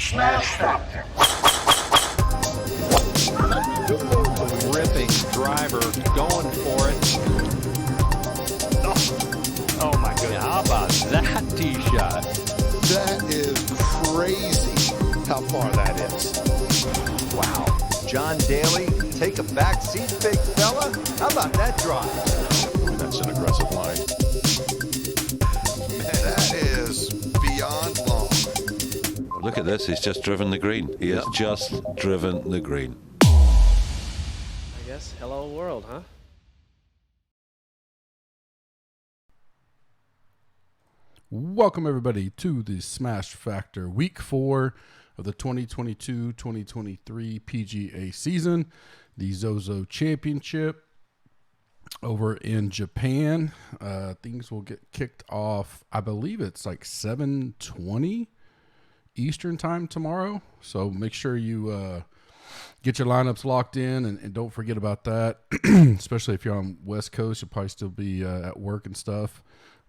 Smash Factor. Ripping driver, going for it. Oh my goodness. How about that tee shot? That is crazy how far that is. Wow. John Daly, take a back seat, big fella. How about that drive? That's an aggressive line. That is beyond long. Look at this, he's just driven the green. He has just driven the green. I guess hello world, huh? Welcome everybody to the Smash Factor Week 4 of the 2022-2023 PGA season, the Zozo Championship over in Japan. Things will get kicked off, I believe it's like 7:20 Eastern time tomorrow. So make sure you get your lineups locked in and don't forget about that, especially if you're on West Coast. You'll probably still be at work and stuff.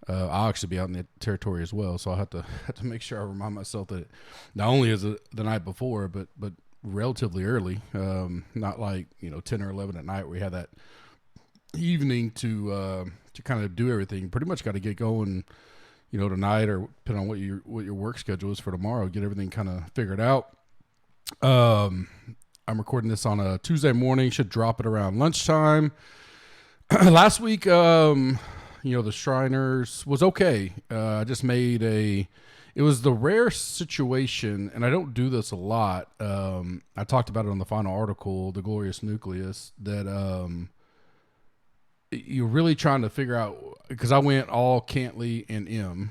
I'll actually be out in the territory as well, so I'll have to make sure I remind myself that not only is it the night before, but relatively early, not like 10 or 11 at night where we have that evening to kind of do everything. Pretty much got to get going, tonight, or depending on what your work schedule is for tomorrow. Get everything kind of figured out. I'm recording this on a Tuesday morning. Should drop it around lunchtime. Last week, the Shriners was okay. I just made it was the rare situation, and I don't do this a lot. I talked about it on the final article, The Glorious Nucleus, that you're really trying to figure out, because I went all Cantley and M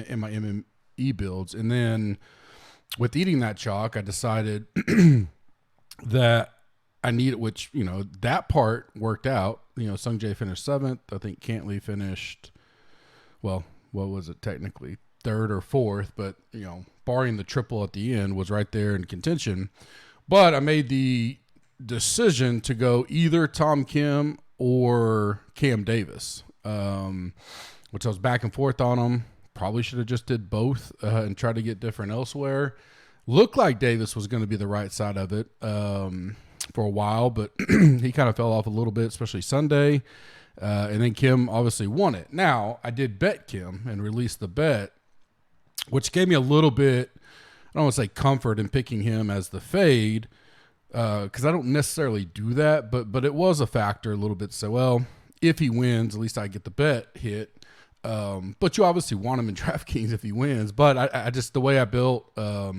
in my MME builds. And then with eating that chalk, I decided that I needed, which, that part worked out. Sung Jae finished 7th. I think Cantley finished, well, what was it technically? 3rd or 4th, but, barring the triple at the end, was right there in contention. But I made the decision to go either Tom Kim or Cam Davis, which I was back and forth on them. Probably should have just did both and tried to get different elsewhere. Looked like Davis was going to be the right side of it for a while, but he kind of fell off a little bit, especially Sunday. And then Kim obviously won it. Now, I did bet Kim and released the bet, which gave me a little bit, I don't want to say comfort in picking him as the fade, because I don't necessarily do that, but it was a factor a little bit. So, well, if he wins, at least I get the bet hit. But you obviously want him in DraftKings if he wins. But I just, the way I built, I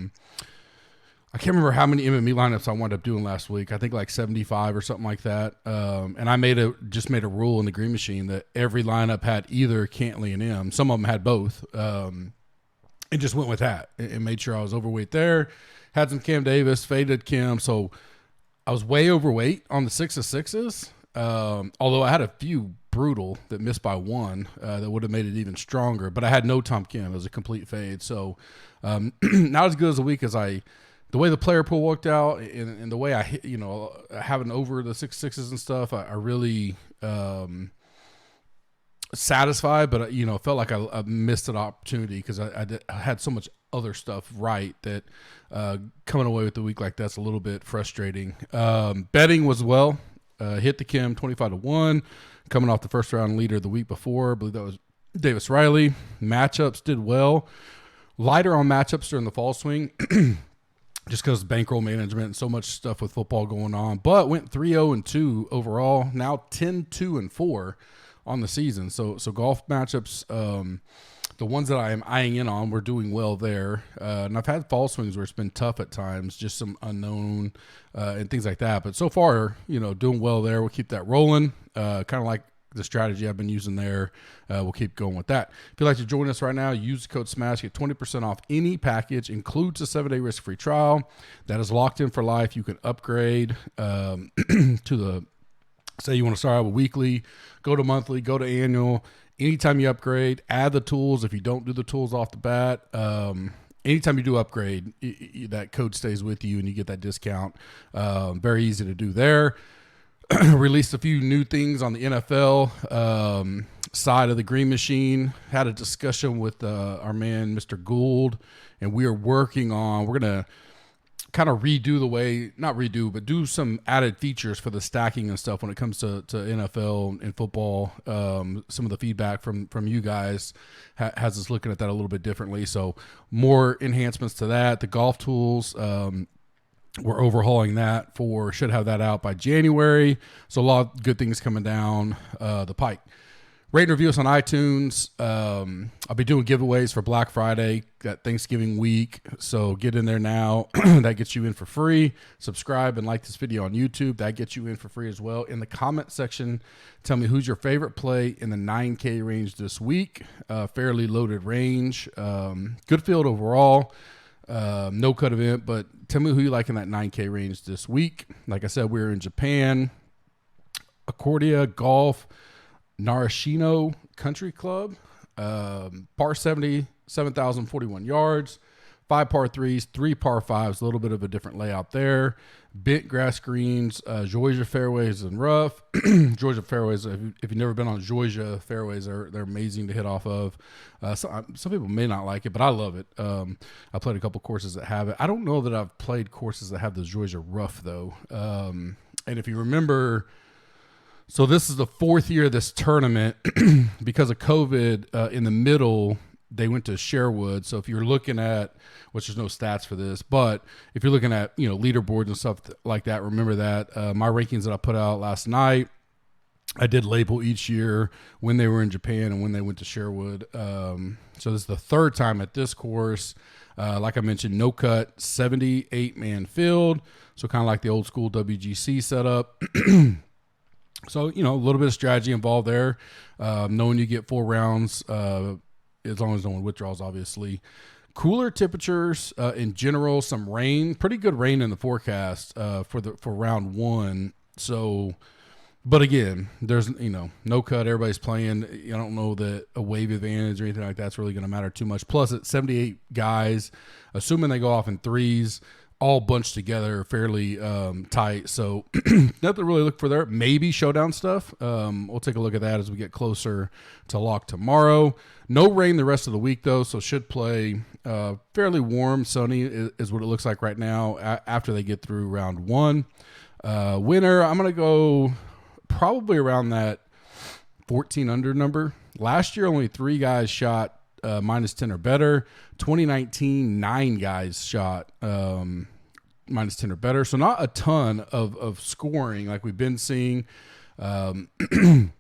can't remember how many MME lineups I wound up doing last week. I think like 75 or something like that. And I made a rule in the Green Machine that every lineup had either Cantley and M. Some of them had both. And just went with that and made sure I was overweight there. Had some Cam Davis, faded Kim. So I was way overweight on the 6 of 6s. Although I had a few brutal that missed by one that would have made it even stronger. But I had no Tom Kim. It was a complete fade. So not as good as a week as the way the player pool worked out and the way I hit, having over the 6-6s and stuff, I really satisfied, but felt like I missed an opportunity because I had so much other stuff right that coming away with the week like that's a little bit frustrating. Betting was hit the Kim 25-1, coming off the first round leader the week before. I believe that was Davis Riley. Matchups did well. Lighter on matchups during the fall swing. Just because bankroll management and so much stuff with football going on, but went 3-0-2 overall. Now 10-2-4 on the season. So golf matchups, the ones that I am eyeing in on, we're doing well there. And I've had fall swings where it's been tough at times, just some unknown and things like that. But so far, doing well there. We'll keep that rolling. Kind of like the strategy I've been using there. We'll keep going with that. If you'd like to join us right now, use the code SMASH, get 20% off any package, includes a 7-day risk-free trial. That is locked in for life. You can upgrade to the, say you want to start out with weekly, go to monthly, go to annual. Anytime you upgrade, add the tools. If you don't do the tools off the bat, anytime you do upgrade, that code stays with you and you get that discount. Very easy to do there. Released a few new things on the NFL. side of the green machine. Had a discussion with our man, Mr. Gould, and we're going to kind of redo the way, not redo, but do some added features for the stacking and stuff when it comes to NFL and football. Some of the feedback from you guys has us looking at that a little bit differently. So more enhancements to that. The golf tools, we're overhauling that should have that out by January. So a lot of good things coming down the pike. Rate and review us on iTunes. I'll be doing giveaways for Black Friday, that Thanksgiving week. So get in there now. That gets you in for free. Subscribe and like this video on YouTube. That gets you in for free as well. In the comment section, tell me who's your favorite play in the 9K range this week. Fairly loaded range. Good field overall. No cut event, but tell me who you like in that 9K range this week. Like I said, we're in Japan, Accordia Golf, Narashino Country Club, par 70, 7,041 yards, 5 par 3s, 3 par 5s, a little bit of a different layout there. Bent grass greens, Georgia fairways and rough. Georgia fairways, if you've never been on Georgia fairways, they're amazing to hit off of. Some people may not like it, but I love it. I played a couple courses that have it. I don't know that I've played courses that have the Georgia rough, though. And if you remember, so this is the 4th year of this tournament. Because of COVID, in the middle, they went to Sherwood. So if you're looking at, which there's no stats for this, but if you're looking at, leaderboards and stuff like that, remember that. My rankings that I put out last night, I did label each year when they were in Japan and when they went to Sherwood. So this is the 3rd time at this course. Like I mentioned, no cut, 78-man field. So kind of like the old school WGC setup. So, a little bit of strategy involved there. Knowing you get 4 rounds, as long as no one withdraws, obviously. Cooler temperatures in general, some rain, pretty good rain in the forecast for round 1. So, but again, there's, no cut, everybody's playing. I don't know that a wave advantage or anything like that's really going to matter too much. Plus, it's 78 guys, assuming they go off in threes, all bunched together, fairly tight. So nothing to really look for there. Maybe showdown stuff. We'll take a look at that as we get closer to lock tomorrow. No rain the rest of the week, though, so should play fairly warm, sunny is what it looks like right now after they get through round 1. Winner, I'm going to go probably around that 14 under number. Last year, only 3 guys shot minus 10 or better. 2019, 9 guys shot minus 10 or better. So not a ton of scoring like we've been seeing. 8,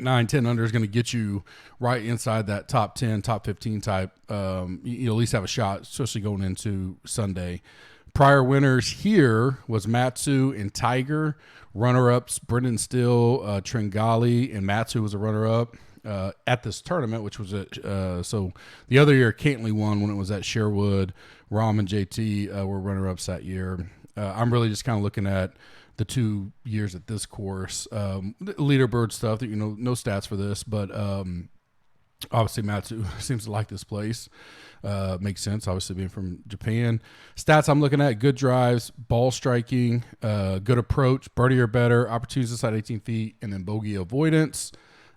9, 10 under is going to get you right inside that top 10, top 15 type. You at least have a shot, especially going into Sunday. Prior winners here was Matsu and Tiger. Runner-ups, Brendan Steele, Tringali, and Matsu was a runner-up at this tournament, which was so the other year Cantley won when it was at Sherwood. Rom and JT were runner-ups that year. I'm really just kind of looking at the 2 years at this course. Leaderboard stuff, that no stats for this, but obviously Matsu seems to like this place. Makes sense, obviously being from Japan. Stats I'm looking at: good drives, ball striking, good approach, birdie or better, opportunities inside 18 feet, and then bogey avoidance.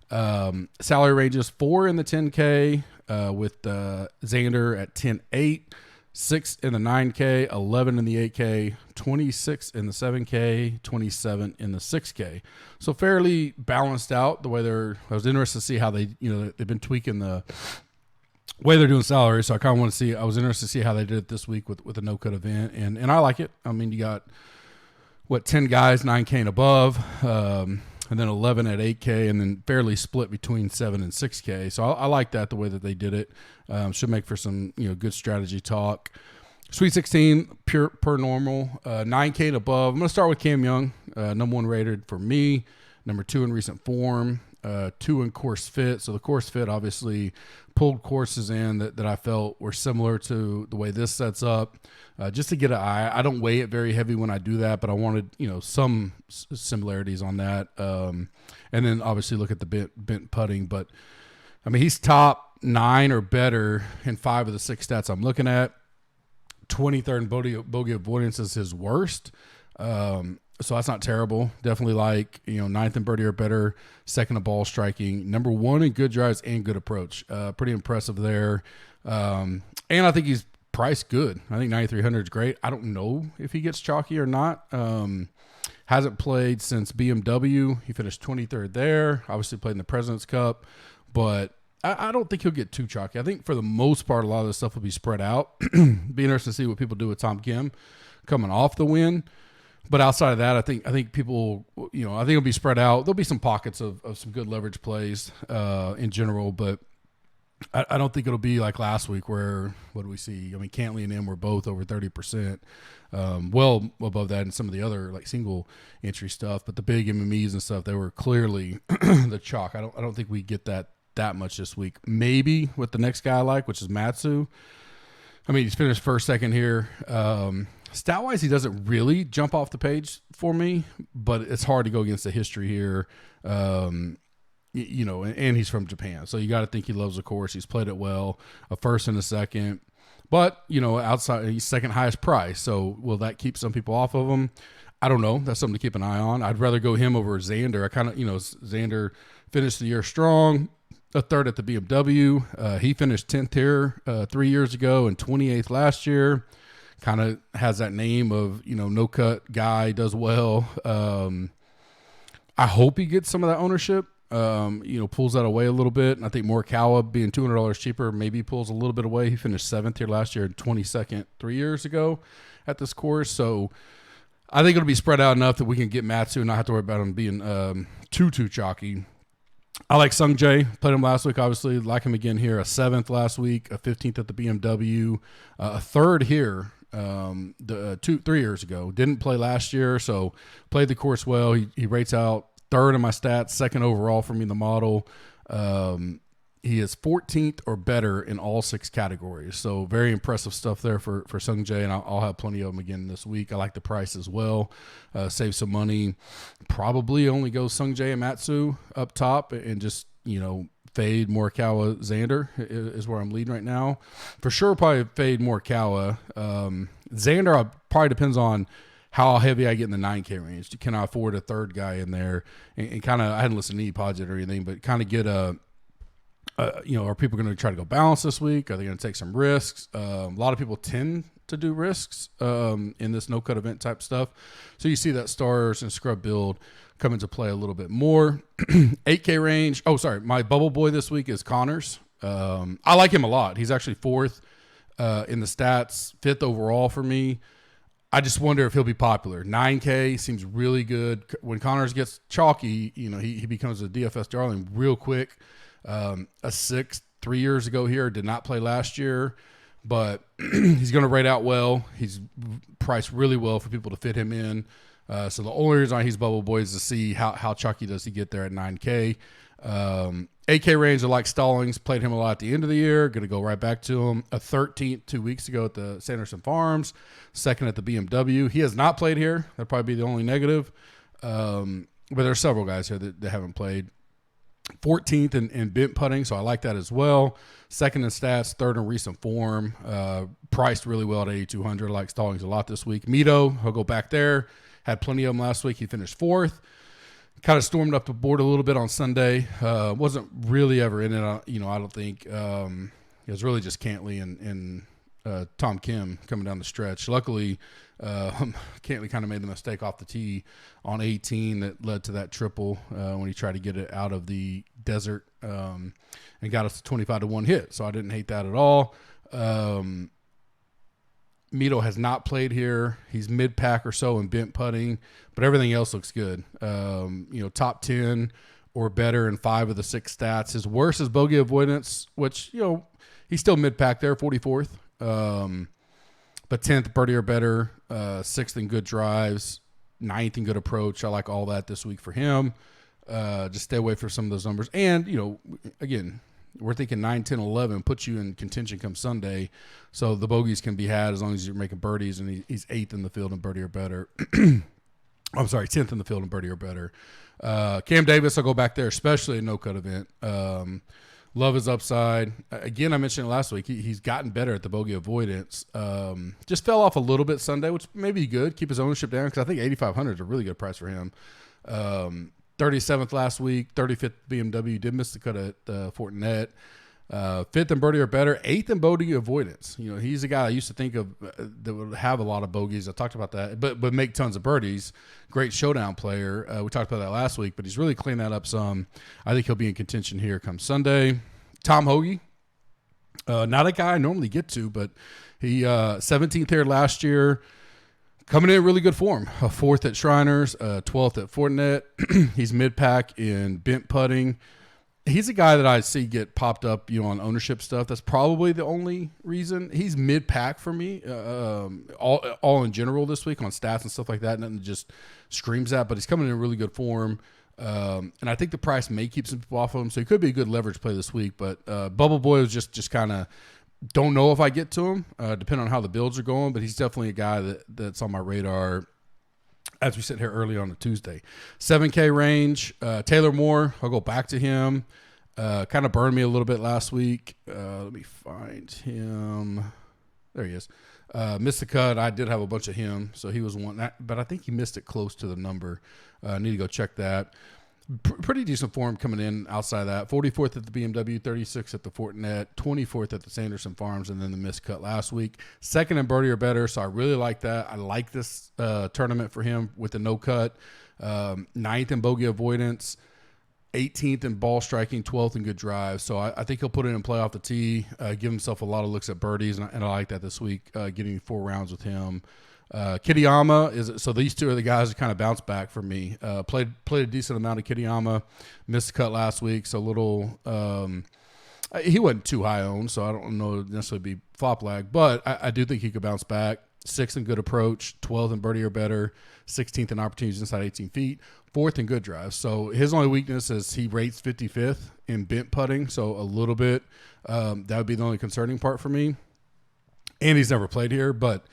Salary ranges 4 in the 10K with Xander at 10.8, 6 in the 9K, 11 in the 8K, 26 in the 7K, 27 in the 6K. So fairly balanced out the way I was interested to see how they, they've been tweaking the way they're doing salary. So I kind of want to see, I was interested to see how they did it this week with a no-cut event. And I like it. I mean, you got, 10 guys, 9K and above, and then 11 at 8K, and then fairly split between 7 and 6K. So I like that, the way that they did it. Should make for some, good strategy talk. Sweet 16, per normal, 9K and above. I'm going to start with Cam Young, number 1 rated for me, number 2 in recent form, 2 in course fit. So the course fit obviously pulled courses in that I felt were similar to the way this sets up, just to get an eye. I don't weigh it very heavy when I do that, but I wanted, some similarities on that. And then obviously look at the bent putting, but I mean, he's top 9 or better in 5 of the 6 stats I'm looking at. 23rd in bogey avoidance is his worst. So that's not terrible. Definitely like, ninth in birdie or better, second in ball striking, number one in good drives and good approach. Pretty impressive there. And I think he's priced good. I think 9,300 is great. I don't know if he gets chalky or not. Hasn't played since BMW. He finished 23rd there. Obviously played in the President's Cup, but I don't think he'll get too chalky. I think for the most part, a lot of this stuff will be spread out. Be interesting to see what people do with Tom Kim coming off the win. But outside of that, I think people, I think it'll be spread out. There'll be some pockets of some good leverage plays in general, but I don't think it'll be like last week where, what do we see? I mean, Cantley and him were both over 30%, well above that in some of the other like single entry stuff. But the big MMEs and stuff, they were clearly the chalk. I don't think we get that much this week. Maybe with the next guy I like, which is Matsu. I mean, he's finished first, second here. Stat-wise, he doesn't really jump off the page for me, but it's hard to go against the history here. And he's from Japan. So you got to think he loves the course. He's played it well, a first and a second. But, outside, he's second highest price. So will that keep some people off of him? I don't know. That's something to keep an eye on. I'd rather go him over Xander. I kind of, Xander finished the year strong, a third at the BMW. He finished 10th here 3 years ago and 28th last year. Kind of has that name of, no cut guy, does well. I hope he gets some of that ownership, pulls that away a little bit. And I think Morikawa being $200 cheaper maybe pulls a little bit away. He finished 7th here last year and 22nd 3 years ago at this course. So I think it'll be spread out enough that we can get Matsu and not have to worry about him being too chalky. I like Sung Jae. Played him last week, obviously. Like him again here. A 7th last week, a 15th at the BMW, a 3rd here 3 years ago. Didn't play last year, so played the course well. He rates out 3rd in my stats, 2nd overall for me in the model. He is 14th or better in all 6 categories. So very impressive stuff there for Sung Jae, and I'll have plenty of them again this week. I like the price as well. Save some money. Probably only go Sung Jae and Matsu up top and just, fade Morikawa Xander is where I'm leading right now. For sure, probably fade Morikawa. Xander probably depends on how heavy I get in the 9K range. Can I afford a 3rd guy in there? And kind of, I hadn't listened to any pods yet or anything, but kind of get are people going to try to go balance this week? Are they going to take some risks? A lot of people tend to do risks in this no-cut event type stuff. So you see that stars and scrub build come into play a little bit more. 8K range. Oh, sorry. My bubble boy this week is Connors. I like him a lot. He's actually 4th in the stats, 5th overall for me. I just wonder if he'll be popular. 9K seems really good. When Connors gets chalky, he becomes a DFS darling real quick. A 6th 3 years ago here, did not play last year, but he's going to rate out well. He's priced really well for people to fit him in. So the only reason he's bubble boy is to see how chalky does he get there at 9K. 8K range, I like Stallings. Played him a lot at the end of the year. Going to go right back to him. A 13th 2 weeks ago at the Sanderson Farms. 2nd at the BMW. He has not played here. That'd probably be the only negative. But there's several guys here that haven't played. 14th in bent putting, so I like that as well. 2nd in stats, 3rd in recent form. Priced really well at 8,200. I like Stallings a lot this week. Mito, he'll go back there. Had plenty of them last week. He finished 4th. Kind of stormed up the board a little bit on Sunday. Wasn't really ever in it, I don't think. It was really just Cantley and Tom Kim coming down the stretch. Luckily, Cantley kind of made the mistake off the tee on 18 that led to that triple when he tried to get it out of the desert and got us to 25-1 hit. So I didn't hate that at all. Mito has not played here. He's mid-pack or so in bent putting, but everything else looks good. Top 10 or better in 5 of the 6 stats. His worst is bogey avoidance, which, he's still mid-pack there, 44th. But 10th birdie or better, 6th in good drives, 9th in good approach. I like all that this week for him. Just stay away from some of those numbers. And, again, we're thinking 9, 10, 11 puts you in contention come Sunday. So the bogeys can be had as long as you're making birdies, and he's 8th in the field in birdie or better. I'm sorry, 10th in the field in birdie or better. Cam Davis, I'll go back there, especially a no-cut event. Love his upside. Again, I mentioned it last week. He's gotten better at the bogey avoidance. Just fell off a little bit Sunday, which may be good. Keep his ownership down because I think 8,500 is a really good price for him. 37th last week, 35th BMW. Did miss the cut at Fortinet. 5th in birdie or better, 8th in bogey avoidance. You know, he's a guy I used to think of that would have a lot of bogeys. I talked about that, but make tons of birdies. Great showdown player. We talked about that last week, but he's really cleaned that up some. I think he'll be in contention here come Sunday. Tom Hoagie, not a guy I normally get to, but he 17th here last year. Coming in really good form. A 4th at Shriners, 12th at Fortinet. He's mid-pack in bent putting. He's a guy that I see get popped up, you know, on ownership stuff. That's probably the only reason. He's mid-pack for me, all in general this week on stats and stuff like that. Nothing just screams that, but he's coming in really good form. And I think the price may keep some people off of him, so he could be a good leverage play this week. But Bubble Boy was just kind of don't know if I get to him, depending on how the builds are going. But he's definitely a guy that's on my radar as we sit here early on a Tuesday. 7K range, Taylor Moore, I'll go back to him. Kind of burned me a little bit last week. Let me find him. There he is. Missed the cut. I did have a bunch of him, so he was one. But I think he missed it close to the number. Need to go check that. Pretty decent form coming in outside of that. 44th at the BMW, 36th at the Fortinet, 24th at the Sanderson Farms, and then the missed cut last week. 2nd in birdie or better, so I really like that. I like this tournament for him with the no cut. 9th in bogey avoidance, 18th in ball striking, 12th in good drives. So I think he'll put it in play off the tee, give himself a lot of looks at birdies, and I like that this week, getting 4 rounds with him. Kitayama so these two are the guys that kind of bounce back for me. Played a decent amount of Kitayama, missed the cut last week, so a little he wasn't too high owned, so I don't know necessarily be flop lag, but I do think he could bounce back. 6th in good approach, 12th in birdie or better, 16th in opportunities inside 18 feet, 4th in good drives. So his only weakness is he rates 55th in bent putting, so a little bit that would be the only concerning part for me. And he's never played here, but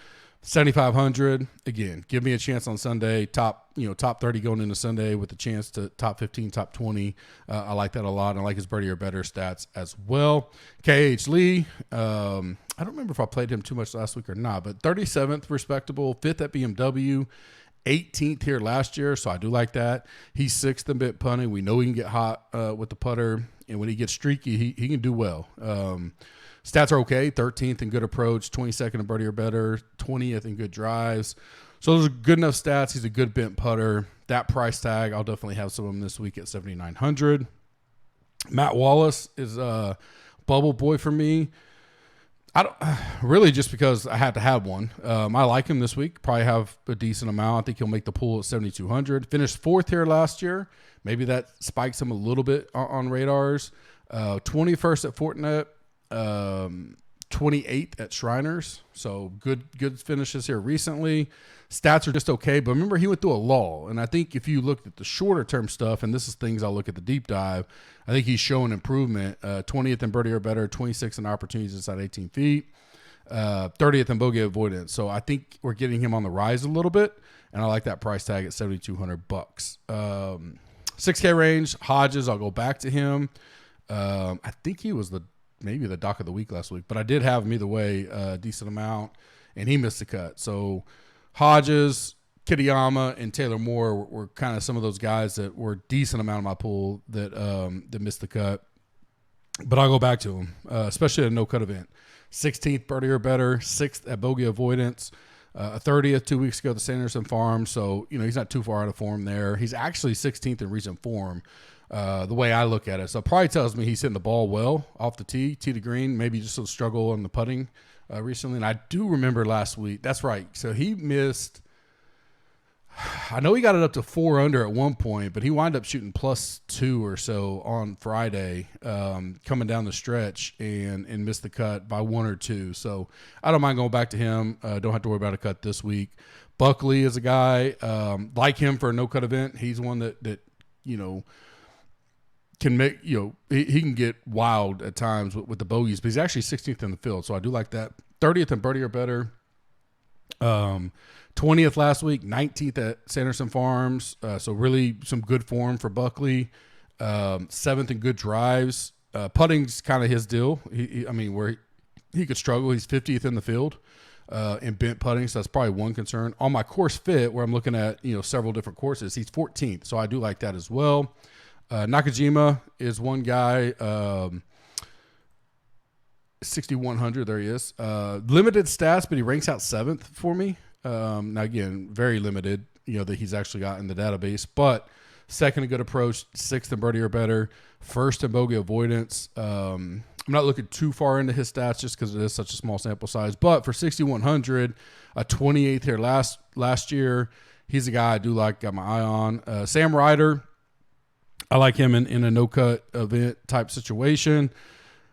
7,500 again. Give me a chance on Sunday. Top 30 going into Sunday with a chance to top 15, top 20. I like that a lot. And I like his birdie or better stats as well. KH Lee. I don't remember if I played him too much last week or not, but 37th respectable, 5th at BMW, 18th here last year. So I do like that. He's 6th in bit punting. We know he can get hot with the putter, and when he gets streaky, he can do well. Stats are okay. 13th in good approach, 22nd in birdie or better, 20th in good drives. So those are good enough stats. He's a good bent putter. That price tag, I'll definitely have some of them this week at 7,900. Matt Wallace is a bubble boy for me. I don't really just because I had to have one. I like him this week. Probably have a decent amount. I think he'll make the pool at 7,200. Finished 4th here last year. Maybe that spikes him a little bit on radars. 21st at Fortinet. 28th at Shriners, so good finishes here recently. Stats are just okay, but remember he went through a lull, and I think if you looked at the shorter term stuff, and this is things I'll look at the deep dive, I think he's showing improvement. 20th in birdie or better, 26th in opportunities inside 18 feet, 30th in bogey avoidance. So I think we're getting him on the rise a little bit, and I like that price tag at $7,200. 6K range, Hodges, I'll go back to him. I think he was maybe the dock of the week last week, but I did have him either way, a decent amount, and he missed the cut. So Hodges, Kitayama, and Taylor Moore were kind of some of those guys that were a decent amount of my pool that missed the cut. But I'll go back to him, especially at a no-cut event. 16th birdie or better, 6th at bogey avoidance, 30th 2 weeks ago at the Sanderson Farm. So, he's not too far out of form there. He's actually 16th in recent form. The way I look at it. So it probably tells me he's hitting the ball well off the tee to green, maybe just a struggle on the putting recently. And I do remember last week. That's right. So he missed, I know he got it up to 4 under at one point, but he wound up shooting +2 or so on Friday coming down the stretch and missed the cut by 1 or 2. So I don't mind going back to him. Don't have to worry about a cut this week. Buckley is a guy, like him for a no-cut event. He's one that can make, he can get wild at times with the bogeys, but he's actually 16th in the field. So I do like that. 30th in birdie or better. 20th last week, 19th at Sanderson Farms. So really some good form for Buckley. 7th in good drives. Putting's kind of his deal. Where he could struggle. He's 50th in the field in bent putting, so that's probably one concern. On my course fit, where I'm looking at several different courses, he's 14th, so I do like that as well. Nakajima is one guy, 6,100. There he is. Limited stats, but he ranks out 7th for me. Now again, very limited. That he's actually got in the database, but second in good approach, 6th in birdie or better, 1st in bogey avoidance. I'm not looking too far into his stats just because it is such a small sample size. But for 6,100, a 28th here last year, he's a guy I do like, got my eye on. Sam Ryder, I like him in a no-cut event type situation.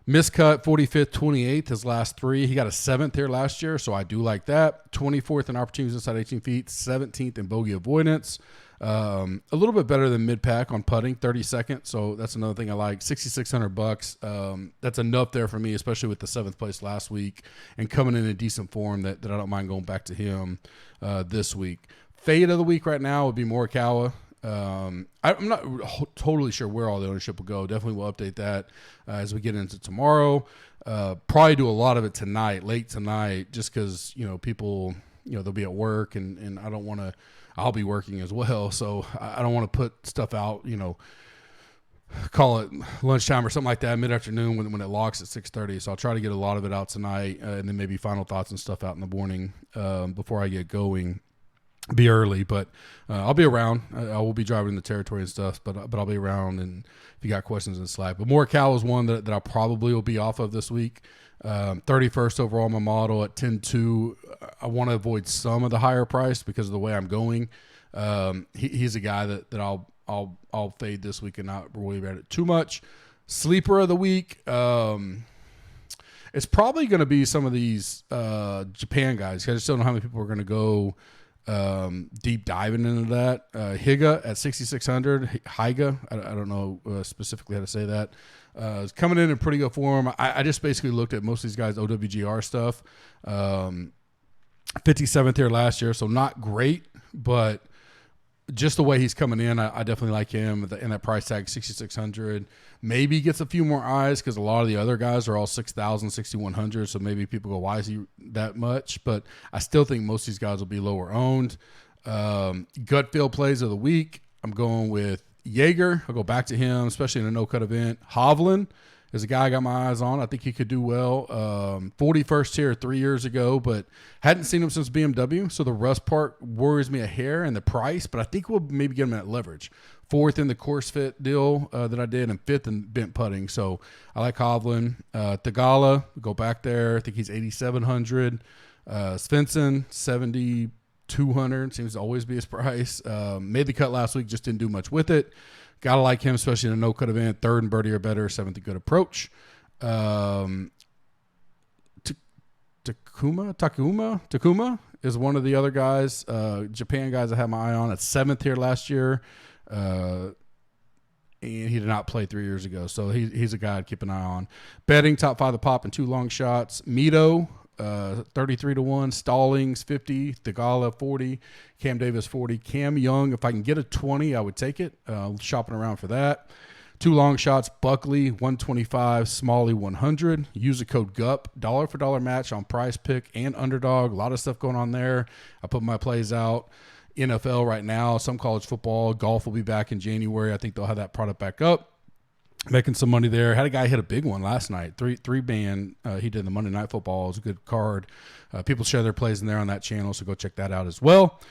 Miscut, 45th, 28th, his last 3. He got a 7th here last year, so I do like that. 24th in opportunities inside 18 feet, 17th in bogey avoidance. A little bit better than mid-pack on putting, 32nd, so that's another thing I like. $6,600. That's enough there for me, especially with the 7th place last week and coming in decent form that I don't mind going back to him this week. Fade of the week right now would be Morikawa. I'm not totally sure where all the ownership will go. Definitely will update that as we get into tomorrow. Probably do a lot of it tonight, late tonight, just because people they'll be at work and I don't want to. I'll be working as well, so I don't want to put stuff out. Call it lunchtime or something like that, mid-afternoon when it locks at 6:30. So I'll try to get a lot of it out tonight, and then maybe final thoughts and stuff out in the morning before I get going. Be early, but I'll be around. I will be driving the territory and stuff, but I'll be around. And if you got questions in Slack, but Morikawa is one that I probably will be off of this week. 31st overall in my model at 10-2. I want to avoid some of the higher price because of the way I'm going. He's a guy that I'll fade this week and not worry about it too much. Sleeper of the week. It's probably going to be some of these Japan guys. I just don't know how many people are going to go deep diving into that. Higa at 6,600. Higa, I don't know specifically how to say that. Is coming in pretty good form. I just basically looked at most of these guys' OWGR stuff. 57th here last year, so not great, but just the way he's coming in, I definitely like him. In that price tag, 6,600. Maybe gets a few more eyes because a lot of the other guys are all 6,000, 6,100. So maybe people go, why is he that much? But I still think most of these guys will be lower owned. Gut feel plays of the week. I'm going with Jaeger. I'll go back to him, especially in a no-cut event. Hovland is a guy I got my eyes on. I think he could do well. 41st here 3 years ago, but hadn't seen him since BMW. So the rust part worries me a hair and the price, but I think we'll maybe get him at leverage. 4th in the course fit deal that I did, and 5th in bent putting. So I like Hovland. Tagala, go back there. I think he's 8,700. Svensson, 7,200. Seems to always be his price. Made the cut last week, just didn't do much with it. Gotta like him, especially in a no-cut event. 3rd in birdie or better, 7th in good approach. Takuma is one of the other guys, Japan guys I have my eye on. At 7th here last year. And he did not play 3 years ago, so he's a guy I'd keep an eye on. Betting, top 5 the pop and 2 long shots. Mito, 33-1. Stallings, 50. Thigala, 40. Cam Davis, 40. Cam Young, if I can get a 20, I would take it. Shopping around for that. 2 long shots. Buckley, 125. Smalley, 100. Use the code GUP. $1 for $1 match on Prize Pick and Underdog. A lot of stuff going on there. I put my plays out. NFL right now, some college football. Golf will be back in January. I think they'll have that product back up. Making some money there. Had a guy hit a big one last night. Three man. He did the Monday Night Football. It was a good card. People share their plays in there on that channel, so go check that out as well.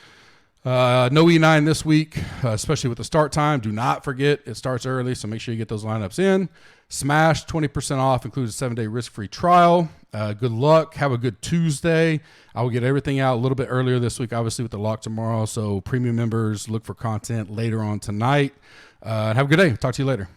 No E9 this week, especially with the start time. Do not forget it starts early, so make sure you get those lineups in. Smash, 20% off, includes a 7-day risk-free trial. Good luck. Have a good Tuesday. I will get everything out a little bit earlier this week, obviously, with the lock tomorrow. So premium members, look for content later on tonight. Have a good day. Talk to you later.